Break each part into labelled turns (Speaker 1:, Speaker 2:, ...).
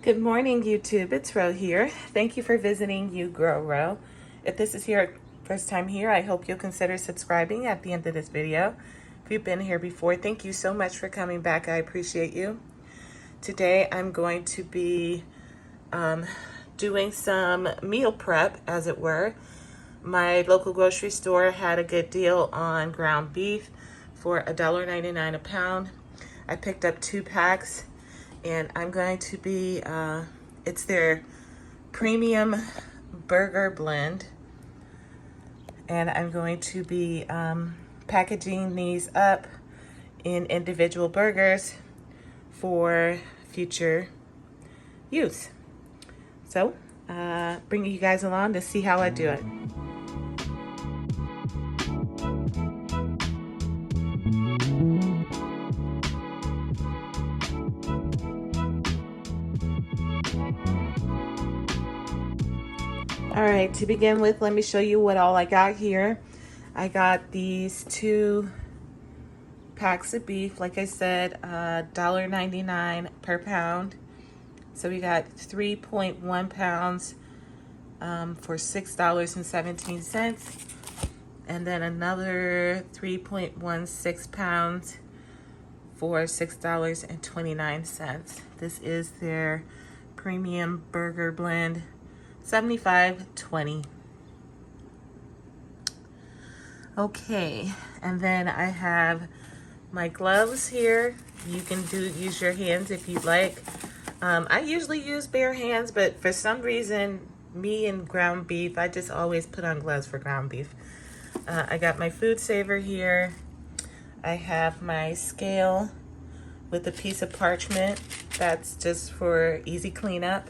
Speaker 1: Good morning, YouTube. It's Ro here. Thank you for visiting You Grow Ro. If this is your first time here, I hope you'll consider subscribing at the end of this video. If you've been here before, thank you so much for coming back. I appreciate you. Today, I'm going to be doing some meal prep, as it were. My local grocery store had a good deal on ground beef for $1.99 a pound. I picked up 2 packs. And I'm going to be, it's their premium burger blend. And I'm going to be packaging these up in individual burgers for future use. So, bringing you guys along to see how I do it. All right, to begin with, let me show you what all I got here. I got these 2 packs of beef, like I said, $1.99 per pound. So we got 3.1 pounds for $6.17. And then another 3.16 pounds for $6.29. This is their premium burger blend. 75/20. Okay, and then I have my gloves here. You can use your hands if you'd like. I usually use bare hands, but for some reason, me and ground beef, I just always put on gloves for ground beef. I got my food saver here. I have my scale with a piece of parchment. That's just for easy cleanup.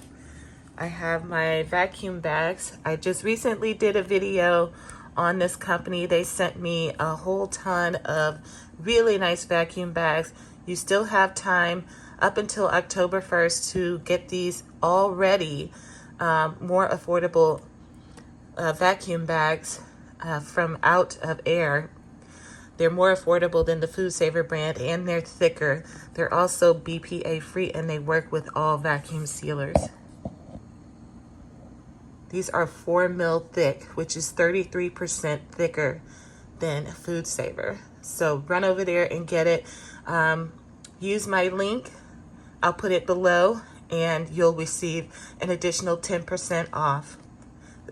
Speaker 1: I have my vacuum bags. I just recently did a video on this company. They sent me a whole ton of really nice vacuum bags. You still have time up until October 1st to get these already more affordable vacuum bags from Out of Air. They're more affordable than the Food Saver brand, and they're thicker. They're also BPA free, and they work with all vacuum sealers. These are 4 mil thick, which is 33% thicker than Food Saver. So run over there and get it. Use my link. I'll put it below, and you'll receive an additional 10% off.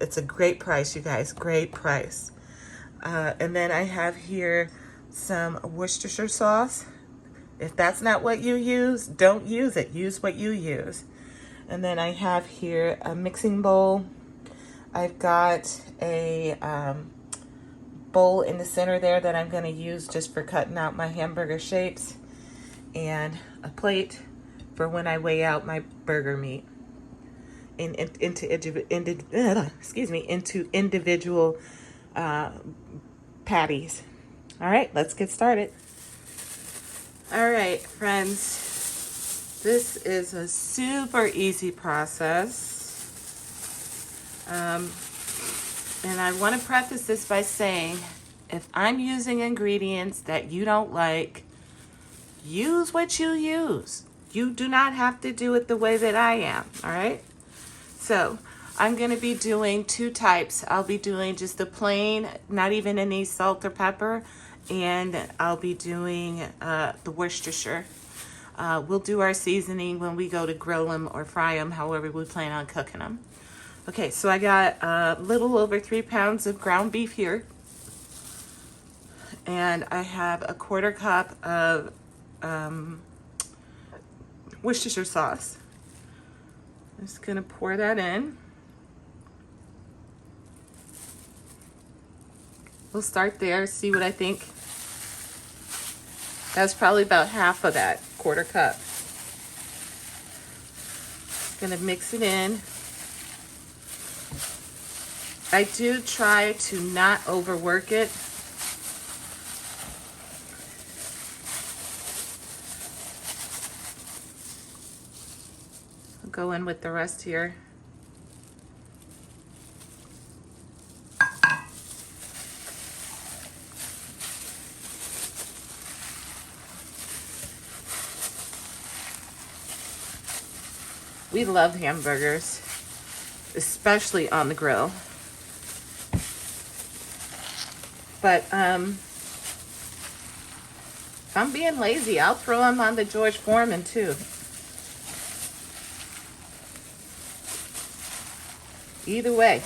Speaker 1: It's a great price, you guys. Great price. And then I have here some Worcestershire sauce. If that's not what you use, don't use it. Use what you use. And then I have here a mixing bowl. I've got a bowl in the center there that I'm going to use just for cutting out my hamburger shapes, and a plate for when I weigh out my burger meat into individual patties. All right, let's get started. All right, friends, this is a super easy process. And I want to preface this by saying, if I'm using ingredients that you don't like, use what you use. You do not have to do it the way that I am, all right? So I'm going to be doing 2 types. I'll be doing just the plain, not even any salt or pepper, and I'll be doing the Worcestershire. We'll do our seasoning when we go to grill them or fry them, however we plan on cooking them. Okay, so I got a little over 3 pounds of ground beef here. And I have a 1/4 cup of Worcestershire sauce. I'm just gonna pour that in. We'll start there, see what I think. That's probably about half of that 1/4 cup. Just gonna mix it in. I do try to not overwork it. I'll go in with the rest here. We love hamburgers, especially on the grill. But if I'm being lazy, I'll throw them on the George Foreman too. Either way.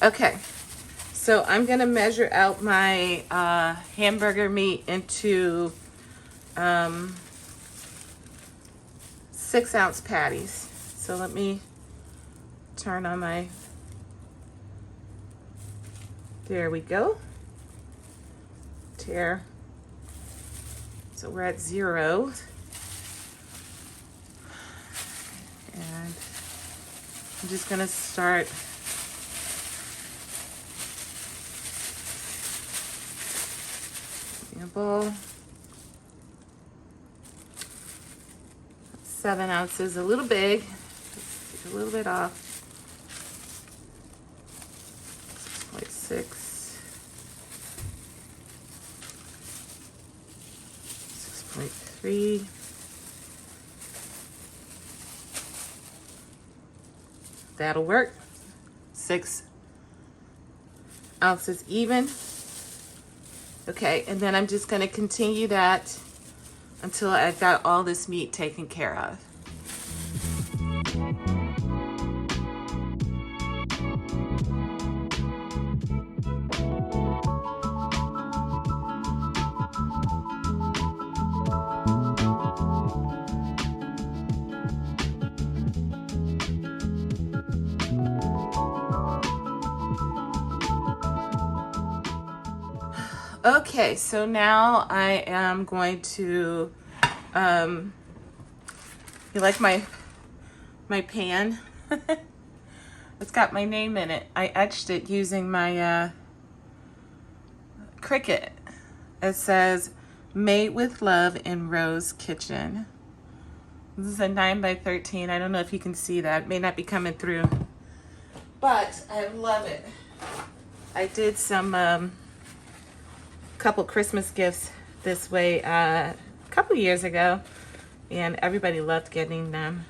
Speaker 1: Okay, so I'm gonna measure out my hamburger meat into 6-ounce patties. So let me turn on my, there we go. Tear. So we're at 0. And I'm just gonna start in a bowl. 7 ounces, a little big. Take a little bit off. 6.6. 6.3. That'll work. 6 ounces even. Okay, and then I'm just going to continue that until I've got all this meat taken care of. Okay, so now I am going to, you like my pan? It's got my name in it. I etched it using my Cricut. It says, "Made with Love in Rose Kitchen." This is a 9x13. I don't know if you can see that. It may not be coming through, but I love it. I did some couple Christmas gifts this way a couple years ago, and everybody loved getting them.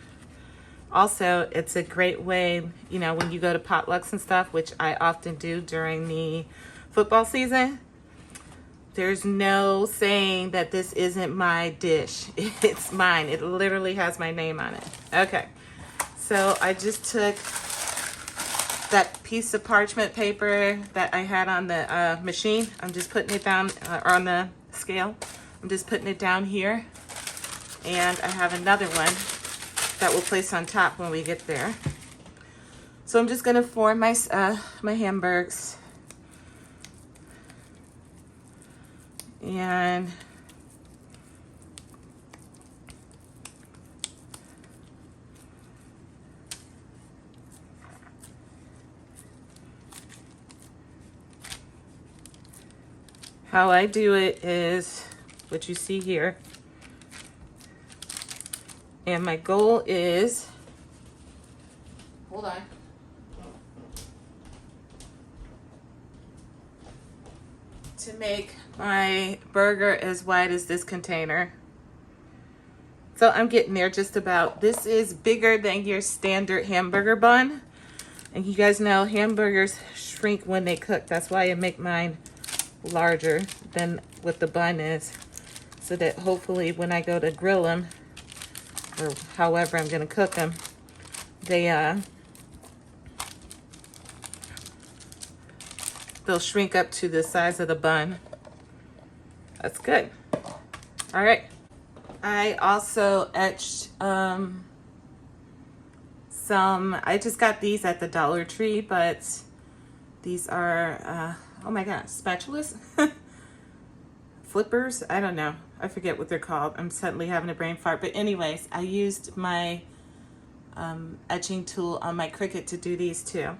Speaker 1: Also, it's a great way, you know, when you go to potlucks and stuff, which I often do during the football season. There's no saying that this isn't my dish. It's mine. It literally has my name on it. Okay, so I just took that piece of parchment paper that I had on the machine. I'm just putting it down on the scale. I'm just putting it down here. And I have another one that we'll place on top when we get there. So I'm just gonna form my my hamburgers. And how I do it is what you see here. And my goal is, hold on. To make my burger as wide as this container. So I'm getting there just about. This is bigger than your standard hamburger bun. And you guys know hamburgers shrink when they cook. That's why I make mine larger than what the bun is, so that hopefully when I go to grill them, or however I'm gonna cook them, they'll shrink up to the size of the bun. That's good. All right. I also etched some, I just got these at the Dollar Tree, but these are, oh my God, spatulas? Flippers? I don't know. I forget what they're called. I'm suddenly having a brain fart. But anyways, I used my etching tool on my Cricut to do these too. So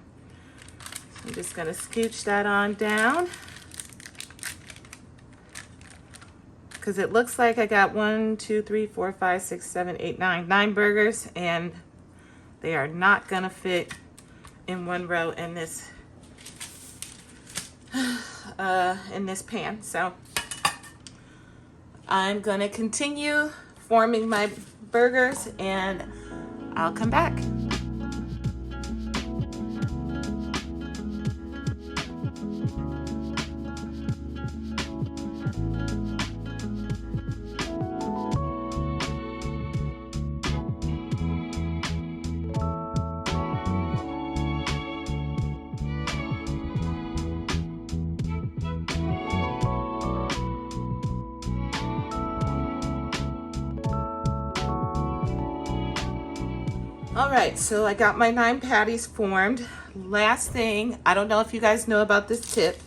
Speaker 1: I'm just gonna scooch that on down, because it looks like I got 1, 2, 3, 4, 5, 6, 7, 8, 9 burgers, and they are not gonna fit in one row in this in this pan. So I'm gonna continue forming my burgers and I'll come back. All right, so I got my 9 patties formed. Last thing, I don't know if you guys know about this tip,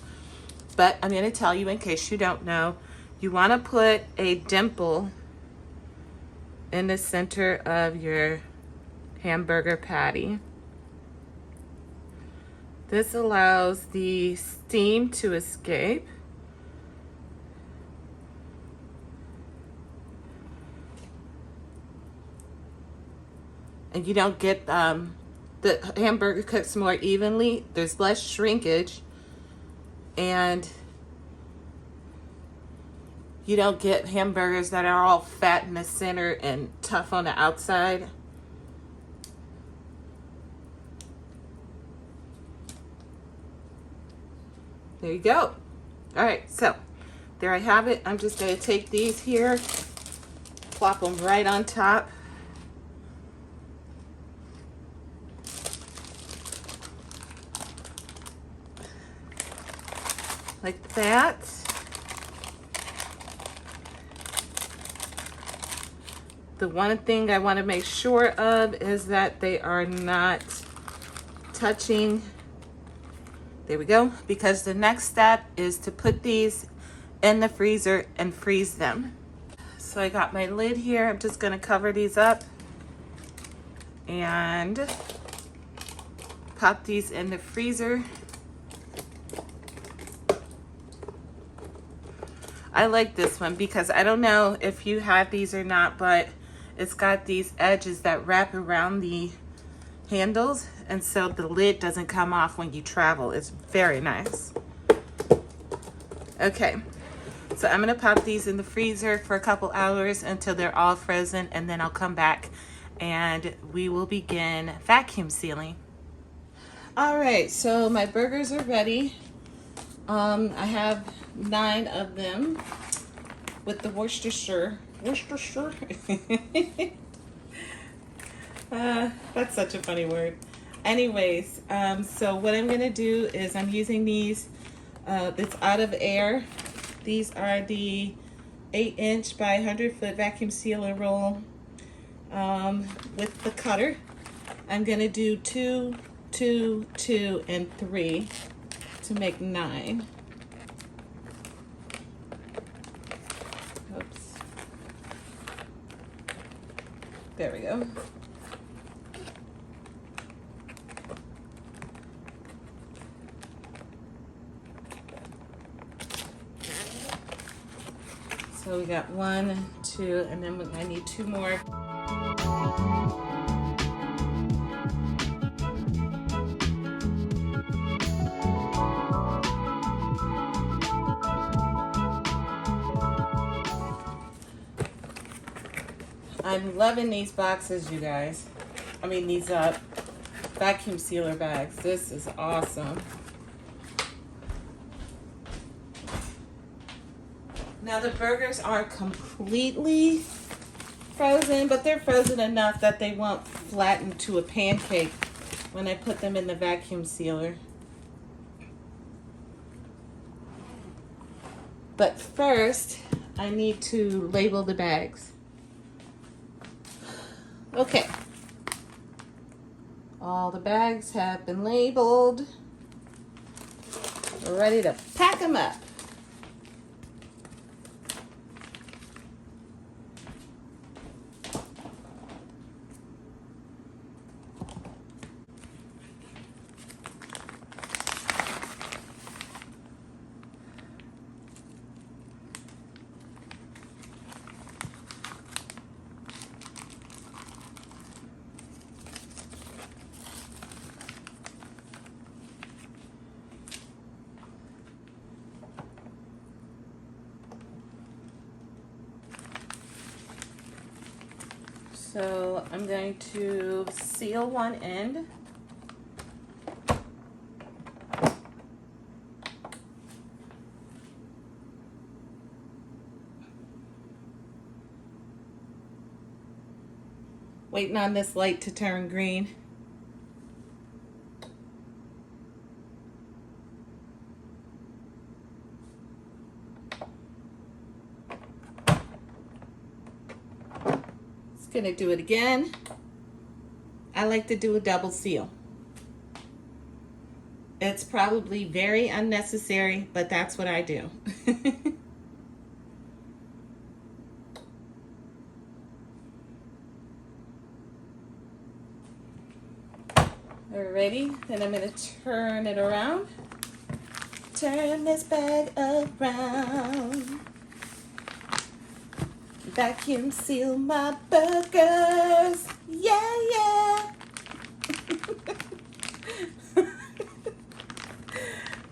Speaker 1: but I'm gonna tell you in case you don't know. You wanna put a dimple in the center of your hamburger patty. This allows the steam to escape. And you don't get, the hamburger cooks more evenly. There's less shrinkage. And you don't get hamburgers that are all fat in the center and tough on the outside. There you go. All right, so there I have it. I'm just gonna take these here, plop them right on top. Like that. The one thing I want to make sure of is that they are not touching. There we go. Because the next step is to put these in the freezer and freeze them. So I got my lid here. I'm just going to cover these up and pop these in the freezer. I like this one because I don't know if you have these or not, but it's got these edges that wrap around the handles, and so the lid doesn't come off when you travel. It's very nice. Okay, so I'm gonna pop these in the freezer for a couple hours until they're all frozen, and then I'll come back and we will begin vacuum sealing. All right, so my burgers are ready. I have 9 of them with the Worcestershire. That's such a funny word. Anyways, so what I'm gonna do is I'm using these, it's out of air. These are the 8-inch by 100-foot vacuum sealer roll with the cutter. I'm gonna do 2, 2, 2, and 3 to make 9. Oops. There we go. So we got 1, 2, and then I need 2 more. I'm loving these boxes, you guys. I mean, these vacuum sealer bags. This is awesome. Now the burgers aren't completely frozen, but they're frozen enough that they won't flatten to a pancake when I put them in the vacuum sealer. But first, I need to label the bags. Okay. All the bags have been labeled. We're ready to pack them up. So I'm going to seal one end. Waiting on this light to turn green. Just gonna do it again. I like to do a double seal. It's probably very unnecessary, but that's what I do. Alrighty, then I'm going to turn it around. Turn this bag around. Vacuum seal my burgers. Yeah, yeah.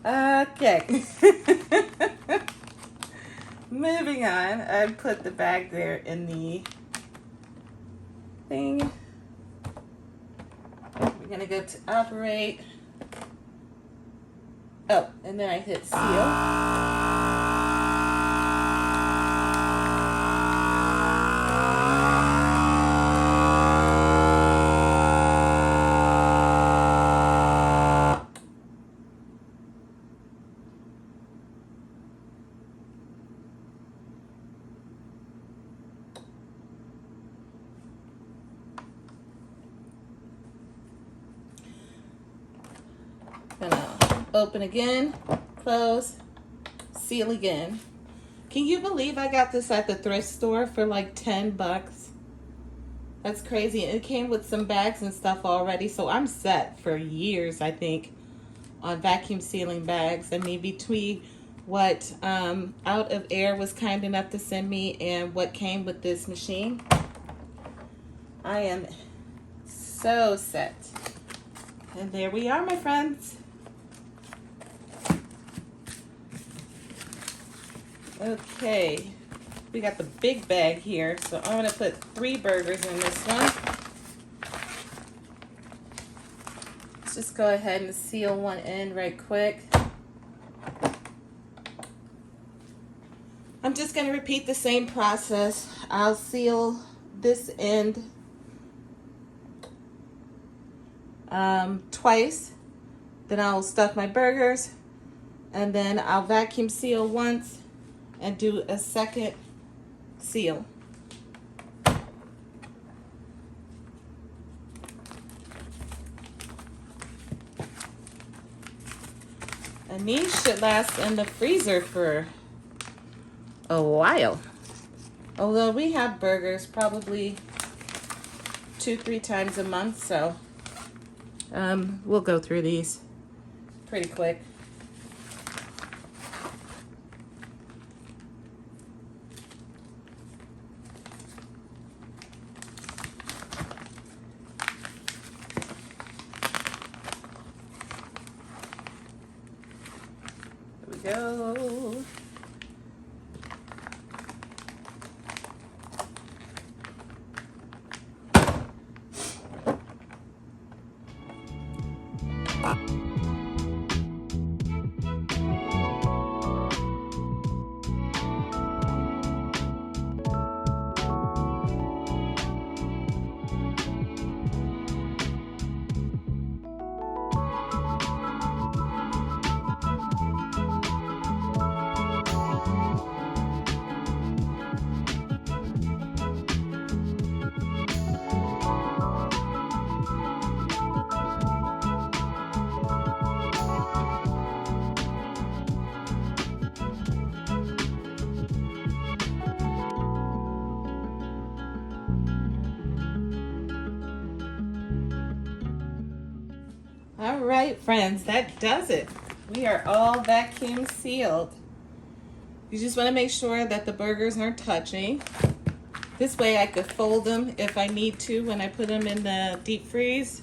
Speaker 1: Okay. Moving on, I put the bag there in the thing. We're gonna go to operate. Oh, and then I hit seal. Gonna open again, close, seal again. Can you believe I got this at the thrift store for like 10 bucks? That's crazy. It came with some bags and stuff already, so I'm set for years, I think, on vacuum sealing bags. I mean, between what Out of Air was kind enough to send me and what came with this machine, I am so set. And there we are, my friends. Okay, we got the big bag here, so I'm going to put 3 burgers in this one. Let's just go ahead and seal one end right quick. I'm just going to repeat the same process. I'll seal this end twice, then I'll stuff my burgers, and then I'll vacuum seal once and do a second seal. And these should last in the freezer for a while. Although we have burgers probably 2-3 times a month, so we'll go through these pretty quick. Go. All right, friends, that does it. We are all vacuum sealed. You just want to make sure that the burgers aren't touching. This way I could fold them if I need to when I put them in the deep freeze.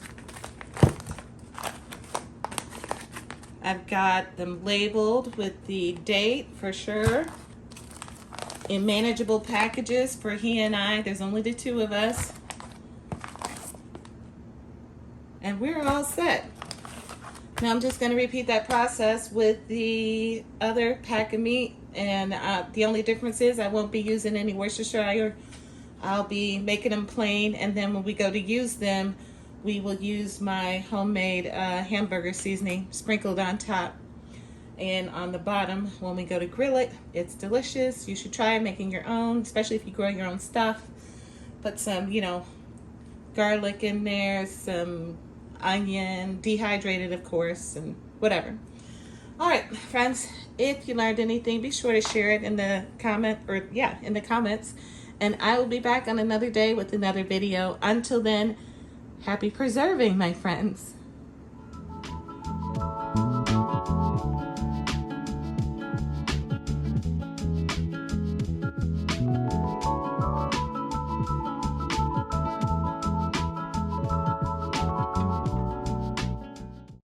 Speaker 1: I've got them labeled with the date for sure. In manageable packages for he and I. There's only the 2 of us. and we're all set. Now I'm just going to repeat that process with the other pack of meat, and the only difference is I won't be using any Worcestershire. I'll be making them plain, and then when we go to use them, we will use my homemade hamburger seasoning sprinkled on top and on the bottom. When we go to grill it, it's delicious. You should try making your own, especially if you grow your own stuff. Put some, you know, garlic in there, some onion, dehydrated of course, and whatever. All right, friends, if you learned anything, be sure to share it in the in the comments, and I will be back on another day with another video. Until then, happy preserving, my friends.